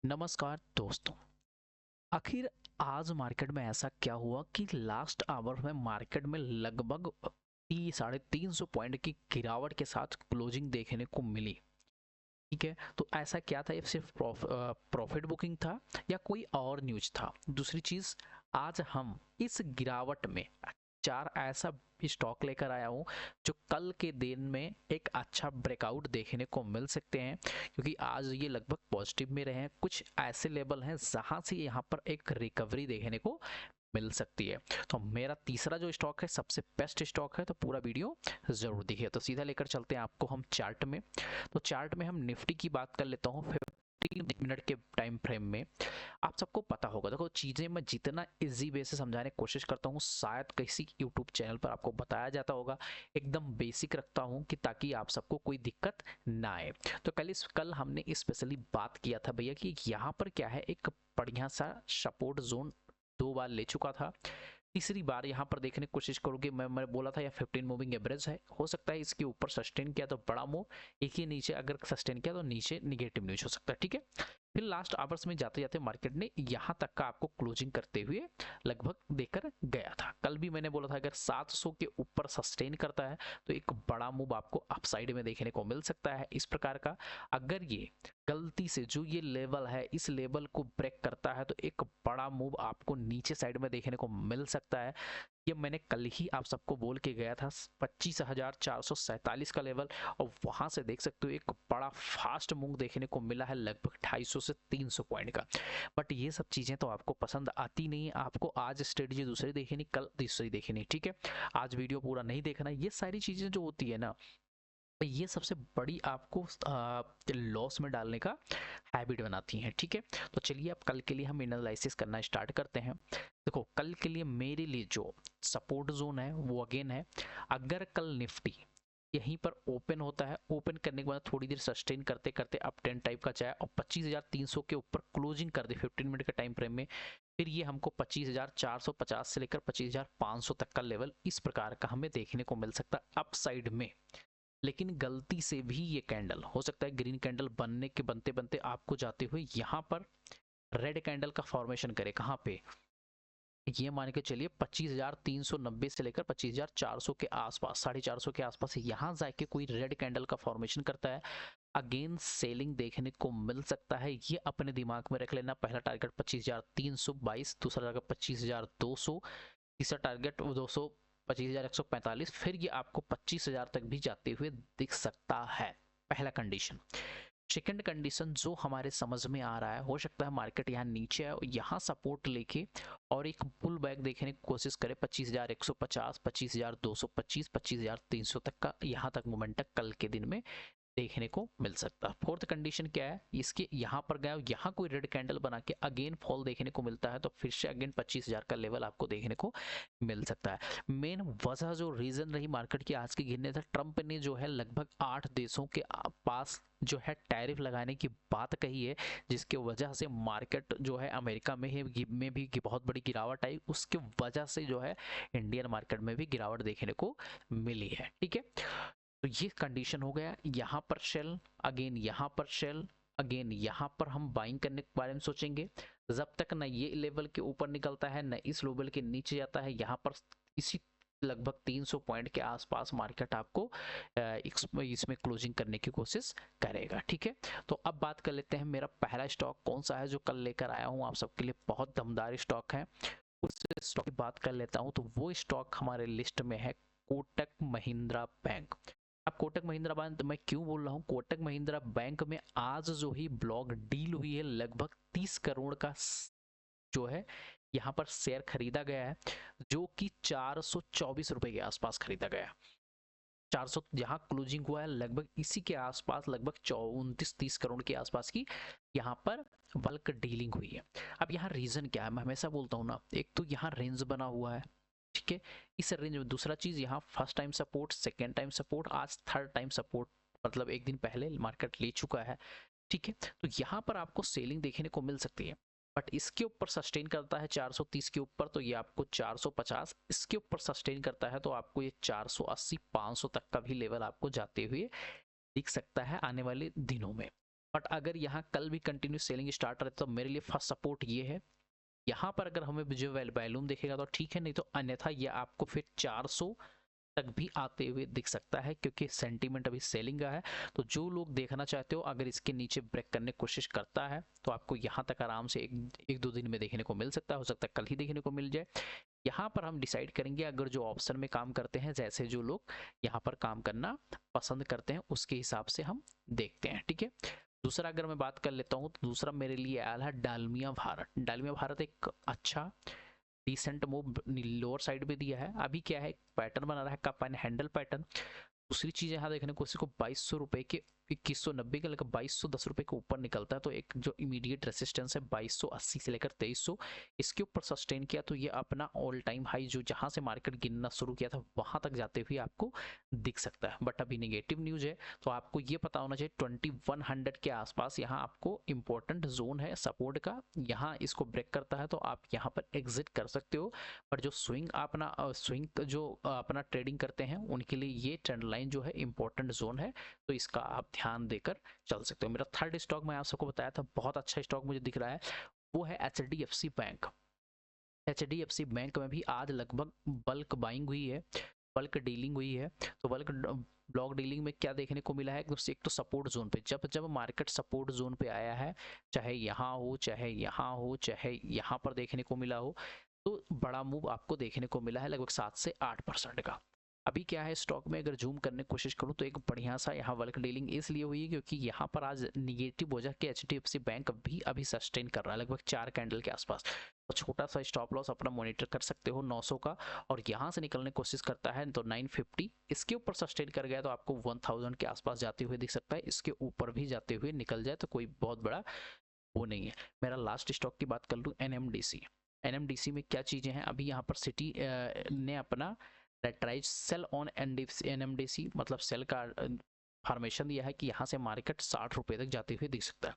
नमस्कार दोस्तों। आखिर आज मार्केट में ऐसा क्या हुआ कि लास्ट आवर में मार्केट में लगभग 300-350 पॉइंट की गिरावट के साथ क्लोजिंग देखने को मिली। ठीक है, तो ऐसा क्या था? ये सिर्फ प्रॉफिट बुकिंग था या कोई और न्यूज था? दूसरी चीज, आज हम इस गिरावट में चार ऐसा स्टॉक लेकर आया हूं जो कल के दिन में एक अच्छा ब्रेकआउट देखने को मिल सकते हैं, क्योंकि आज ये लगभग पॉजिटिव में रहे हैं। कुछ ऐसे लेवल हैं जहां से यहाँ पर एक रिकवरी देखने को मिल सकती है। तो मेरा तीसरा जो स्टॉक है सबसे बेस्ट स्टॉक है, तो पूरा वीडियो जरूर देखिए। तो सीधा लेकर चलते हैं आपको हम चार्ट में। तो चार्ट में हम निफ्टी की बात कर लेता हूँ 15 मिनट के टाइम फ्रेम में। आप सबको पता होगा, देखो चीजें मैं जितना इजी वे से समझाने की कोशिश करता हूँ, शायद किसी यूट्यूब चैनल पर आपको बताया जाता होगा, एकदम बेसिक रखता हूँ कि ताकि आप सबको कोई दिक्कत ना आए। तो कल हमने स्पेशली बात किया था भैया कि यहाँ पर क्या है, एक बढ़िया सा सपोर्ट जोन 2 बार ले चुका था। तीसरी बार यहाँ पर देखने की कोशिश करोगे, मैं बोला था यह 15 मूविंग एवरेज है, हो सकता है इसके ऊपर सस्टेन किया तो बड़ा मूव, एक ही नीचे अगर सस्टेन किया तो नीचे निगेटिव न्यूज हो सकता है। ठीक है, फिर लास्ट आवर्स में जाते जाते मार्केट ने यहाँ तक का आपको क्लोजिंग करते हुए लगभग देकर गया था। कल भी मैंने बोला था अगर 700 के ऊपर सस्टेन करता है तो एक बड़ा मूव आपको अपसाइड में देखने को मिल सकता है इस प्रकार का। अगर ये गलती से जो ये लेवल है इस लेवल को ब्रेक करता है तो एक बड़ा मूव आपको नीचे साइड में देखने को मिल सकता है। ये मैंने कल ही आप सबको बोल के गया था 25,447 का लेवल, और वहां से देख सकते हो एक बड़ा फास्ट मूव देखने को मिला है लगभग 250 से 300 पॉइंट का। बट ये सब चीजें तो आपको पसंद आती नहीं है, आपको आज स्ट्रेटजी दूसरी देखनी, कल तीसरी देखनी। ठीक है, आज वीडियो पूरा नहीं देखना। ये सारी चीजें जो होती है ना, ये सबसे बड़ी आपको लॉस में डालने का हैबिट बनाती हैं। ठीक है, तो चलिए अब कल के लिए हम एनालिसिस करना स्टार्ट करते हैं। देखो कल के लिए मेरे लिए जो सपोर्ट जोन है वो अगेन है, अगर कल निफ्टी यहीं पर ओपन होता है, ओपन करने के बाद थोड़ी देर सस्टेन करते करते अप टेन टाइप का जाए और 25,300 के ऊपर क्लोजिंग कर दे 15 मिनट के टाइम फ्रेम में, फिर ये हमको 25,450 से लेकर 25,500 तक का लेवल इस प्रकार का हमें देखने को मिल सकता है अप साइड में। लेकिन गलती से भी ये कैंडल हो सकता है ग्रीन कैंडल बनने के बनते बनते आपको जाते हुए यहाँ पर रेड कैंडल का फॉर्मेशन करे। कहाँ पे? ये मान के चलिए 25,390 से लेकर 25,400 के आसपास, 450 के आसपास यहाँ जाके कोई रेड कैंडल का फॉर्मेशन करता है, अगेन सेलिंग देखने को मिल सकता है। ये अपने दिमाग में रख लेना। पहला टारगेट 25,322, दूसरा टारगेट 25,200, तीसरा टारगेट 200 25,145, फिर ये आपको 25,000 तक भी जाते हुए दिख सकता है। पहला कंडीशन। सेकंड कंडीशन जो हमारे समझ में आ रहा है, हो सकता है मार्केट यहाँ नीचे है, यहाँ सपोर्ट लेके और एक पुल बैक देखने की कोशिश करे 25,150, 25,225, 25,300 तक का, यहाँ तक मोमेंटम कल के दिन में देखने को मिल सकता है। फोर्थ कंडीशन क्या है, इसके यहाँ पर गया, यहाँ कोई रेड कैंडल बना के अगेन फॉल देखने को मिलता है तो फिर से अगेन 25,000 का लेवल आपको देखने को मिल सकता है। मेन वजह जो रीजन रही मार्केट की आज की गिरने था, ट्रंप ने जो है लगभग 8 देशों के पास जो है टैरिफ लगाने की बात कही है, जिसके वजह से मार्केट जो है अमेरिका में भी बहुत बड़ी गिरावट आई, उसके वजह से जो है इंडियन मार्केट में भी गिरावट देखने को मिली है। ठीक है, तो ये कंडीशन हो गया। यहाँ पर शेल, अगेन यहाँ पर शेल, अगेन यहाँ पर हम बाइंग करने के बारे में सोचेंगे। जब तक न ये लेवल के ऊपर निकलता है न इस लेवल के नीचे जाता है, यहाँ पर इसी लगभग 300 पॉइंट के आसपास मार्केट आपको इसमें क्लोजिंग करने की कोशिश करेगा। ठीक है, तो अब बात कर लेते हैं मेरा पहला स्टॉक कौन सा है जो कल लेकर आया हूँ आप सबके लिए, बहुत दमदार स्टॉक है। उस स्टॉक की बात कर लेता हूँ, तो वो स्टॉक हमारे लिस्ट में है कोटक महिंद्रा बैंक। अब कोटक महिंद्रा बैंक मैं क्यों बोल रहा हूँ, कोटक महिंद्रा बैंक में आज जो ही ब्लॉक डील हुई है लगभग 30 करोड़ का जो है यहाँ पर शेयर खरीदा गया है, जो कि 424 रुपए के आसपास खरीदा गया। 400 जहां क्लोजिंग हुआ है लगभग इसी के आसपास, लगभग 29-30 करोड़ के आसपास की यहाँ पर बल्क डीलिंग हुई है। अब यहाँ रीजन क्या है, मैं हमेशा बोलता हूँ ना, एक तो यहाँ रेंज बना हुआ है। ठीक है, इस रेंज में दूसरा चीज यहाँ first time support, second time support, आज थर्ड टाइम सपोर्ट, मतलब एक दिन पहले मार्केट ले चुका है। ठीक है, तो यहाँ पर आपको सेलिंग देखने को मिल सकती है, बट इसके ऊपर सस्टेन करता है 430 के ऊपर तो ये आपको 450, इसके ऊपर सस्टेन करता है तो आपको ये 480 500 तक का भी लेवल आपको जाते हुए दिख सकता है आने वाले दिनों में। बट अगर यहाँ कल भी कंटिन्यू सेलिंग स्टार्ट रहे तो मेरे लिए फर्स्ट सपोर्ट ये है। यहाँ पर अगर हमें जो वैल्यूम दिखेगा तो ठीक है, नहीं तो अन्यथा ये आपको फिर 400 तक भी आते हुए दिख सकता है, क्योंकि सेंटीमेंट अभी सेलिंग का है। तो जो लोग देखना चाहते हो, अगर इसके नीचे ब्रेक करने की कोशिश करता है तो आपको यहाँ तक आराम से एक दो दिन में देखने को मिल सकता है, हो सकता है कल ही देखने को मिल जाए। यहाँ पर हम डिसाइड करेंगे, अगर जो ऑप्शन में काम करते हैं, जैसे जो लोग यहाँ पर काम करना पसंद करते हैं उसके हिसाब से हम देखते हैं, ठीक है। दूसरा अगर मैं बात कर लेता हूँ तो दूसरा मेरे लिए आया है डालमिया भारत। डालमिया भारत एक अच्छा डिसेंट मूव लोअर साइड पे दिया है। अभी क्या है, पैटर्न बना रहा है कप एंड हैंडल पैटर्न। दूसरी चीज यहाँ देखने को, इसको 2200 रुपए के 2190 के लेकर 2210 रुपए के ऊपर निकलता है, तो एक जो इमीडिएट रेसिस्टेंस है 2280 से लेकर 2300, इसके ऊपर सस्टेन किया तो ये अपना ऑल टाइम हाई जो जहां से मार्केट गिरना शुरू किया था वहां तक जाते हुए आपको दिख सकता है। बट अभी नेगेटिव न्यूज है, तो आपको ये पता होना चाहिए 2100 के आसपास यहाँ आपको इंपॉर्टेंट जोन है सपोर्ट का। यहाँ इसको ब्रेक करता है तो आप यहाँ पर एग्जिट कर सकते हो। पर जो स्विंग जो अपना ट्रेडिंग करते हैं उनके लिए ये ट्रेंड लाइन जो है इंपॉर्टेंट जोन है, तो इसका आप ध्यान देकर चल सकते हो। मेरा थर्ड स्टॉक मैं आप सबको बताया था, बहुत अच्छा स्टॉक मुझे दिख रहा है, वो है एचडीएफसी बैंक। एचडीएफसी बैंक में भी आज लगभग बल्क बाइंग हुई है, बल्क डीलिंग हुई है। तो बल्क ब्लॉक डीलिंग में क्या देखने को मिला है, एक तो सपोर्ट जोन पे, जब मार्केट सपोर्ट जोन पे आया है, चाहे यहाँ हो चाहे यहाँ हो चाहे यहाँ पर देखने को मिला हो, तो बड़ा मूव आपको देखने को मिला है लगभग 7 से 8% का। अभी क्या है स्टॉक में, अगर जूम करने की कोशिश करूं तो एक बढ़िया सा यहाँ बल्क डीलिंग इसलिए हुई है क्योंकि यहाँ पर आज निगेटिव वजह के एचडीएफसी बैंक भी अभी सस्टेन कर रहा है लगभग 4 कैंडल के आसपास। तो छोटा सा स्टॉप लॉस अपना मॉनिटर कर सकते हो 900 का, और यहाँ से निकलने की कोशिश करता है तो 950 इसके ऊपर सस्टेन कर गया तो आपको 1000 के आसपास जाते हुए दिख सकता है। इसके ऊपर भी जाते हुए निकल जाए तो कोई बहुत बड़ा वो नहीं है। मेरा लास्ट स्टॉक की बात कर लूँ, एनएमडीसी। एनएमडीसी में क्या चीजें हैं, अभी यहाँ पर सिटी ने अपना लेटराइज सेल ऑन एनएमडीसी मतलब सेल का फॉर्मेशन दिया है कि यहाँ से मार्केट 60 रुपए तक जाते हुए दिख सकता है।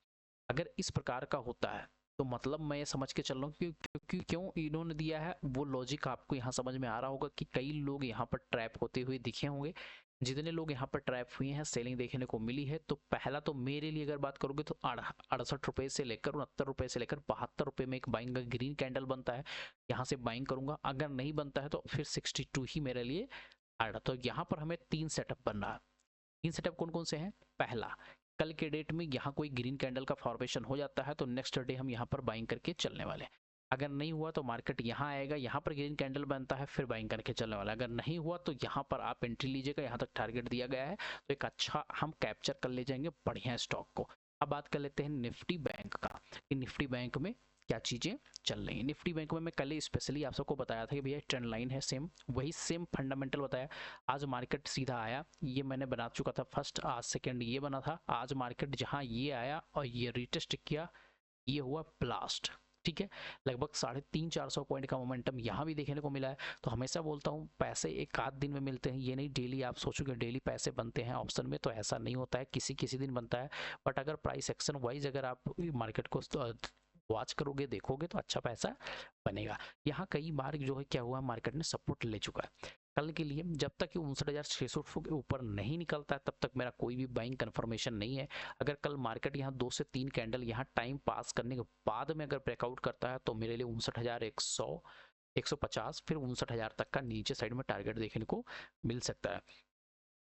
अगर इस प्रकार का होता है तो मतलब मैं ये समझ के चल रहा हूँ कि क्यों इन्होंने दिया है, वो लॉजिक आपको यहाँ समझ में आ रहा होगा कि कई लोग यहाँ पर ट्रैप होते हुए दिखे होंगे। जितने लोग यहाँ पर ट्रैप हुए हैं, सेलिंग देखने को मिली है, तो पहला तो मेरे लिए अगर बात करोगे तो 68 रुपए से लेकर 69 रुपए से लेकर 72 रुपए में एक बाइंग का ग्रीन कैंडल बनता है, यहाँ से बाइंग करूंगा। अगर नहीं बनता है तो फिर 62 ही मेरे लिए आड़ा। तो यहाँ पर हमें 3 सेटअप बन रहा है। 3 सेटअप कौन कौन से हैं, पहला, कल के डेट में यहाँ कोई ग्रीन कैंडल का फॉर्मेशन हो जाता है तो नेक्स्ट डे हम यहाँ पर बाइंग करके चलने वाले हैं। अगर नहीं हुआ तो मार्केट यहाँ आएगा, यहाँ पर ग्रीन कैंडल बनता है फिर बाइंग करके चलने वाला। अगर नहीं हुआ तो यहाँ पर आप एंट्री लीजिएगा, यहाँ तक टारगेट दिया गया है तो एक अच्छा हम कैप्चर कर ले जाएंगे बढ़िया स्टॉक को। अब बात कर लेते हैं निफ्टी बैंक का, कि निफ्टी बैंक में क्या चीजें चल रही है। निफ्टी बैंक में मैं कल स्पेशली आप सबको बताया था कि भैया ट्रेंड लाइन है सेम, वही सेम फंडामेंटल बताया। आज मार्केट सीधा आया, ये मैंने बना चुका था फर्स्ट, आज सेकंड ये बना था। आज मार्केट जहां ये आया और ये रिटेस्ट किया, ये हुआ ब्लास्ट, ठीक है। लगभग 350-400 पॉइंट का मोमेंटम यहाँ भी देखने को मिला है। तो हमेशा बोलता हूँ पैसे एक आध दिन में मिलते हैं, ये नहीं डेली आप सोचोगे डेली पैसे बनते हैं ऑप्शन में, तो ऐसा नहीं होता है, किसी किसी दिन बनता है। बट अगर प्राइस एक्शन वाइज अगर आप मार्केट को वॉच करोगे देखोगे तो अच्छा पैसा बनेगा। यहाँ कई बार जो है क्या हुआ, मार्केट ने सपोर्ट ले चुका है कल के लिए। जब तक कि 59,600 के ऊपर नहीं निकलता है तब तक मेरा कोई भी बाइंग कंफर्मेशन नहीं है। अगर कल मार्केट यहाँ 2 से 3 कैंडल यहाँ टाइम पास करने के बाद में अगर ब्रेकआउट करता है तो मेरे लिए 59,100 150 फिर 59,000 तक का नीचे साइड में टारगेट देखने को मिल सकता है।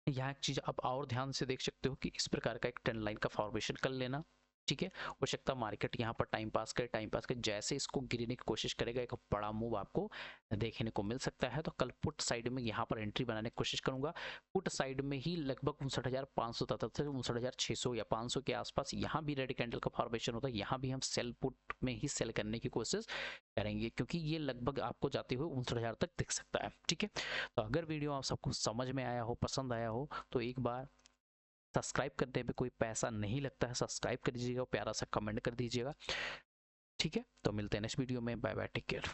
यहाँ एक चीज आप और ध्यान से देख सकते हो कि इस प्रकार का एक ट्रेंड लाइन का फॉर्मेशन कर लेना, ठीक है। हो सकता है मार्केट यहाँ पर टाइम पास करे, जैसे इसको गिरने की कोशिश करेगा एक बड़ा मूव आपको देखने को मिल सकता है। तो कल पुट साइड में यहाँ पर एंट्री बनाने की कोशिश करूंगा। पुट साइड में ही लगभग 59,500 से 59,600 या 500 के आसपास यहाँ भी रेड कैंडल का फॉर्मेशन होता है, यहाँ भी हम सेल पुट में ही सेल करने की कोशिश करेंगे क्योंकि ये लगभग आपको जाते हुए 59,000 तक दिख सकता है, ठीक है। तो अगर वीडियो आप सबको समझ में आया हो, पसंद आया हो, तो एक बार सब्सक्राइब करने पे कोई पैसा नहीं लगता है, सब्सक्राइब कर दीजिएगा, प्यारा सा कमेंट कर दीजिएगा, ठीक है। तो मिलते हैं नेक्स्ट वीडियो में, बाय बाय, टेक केयर।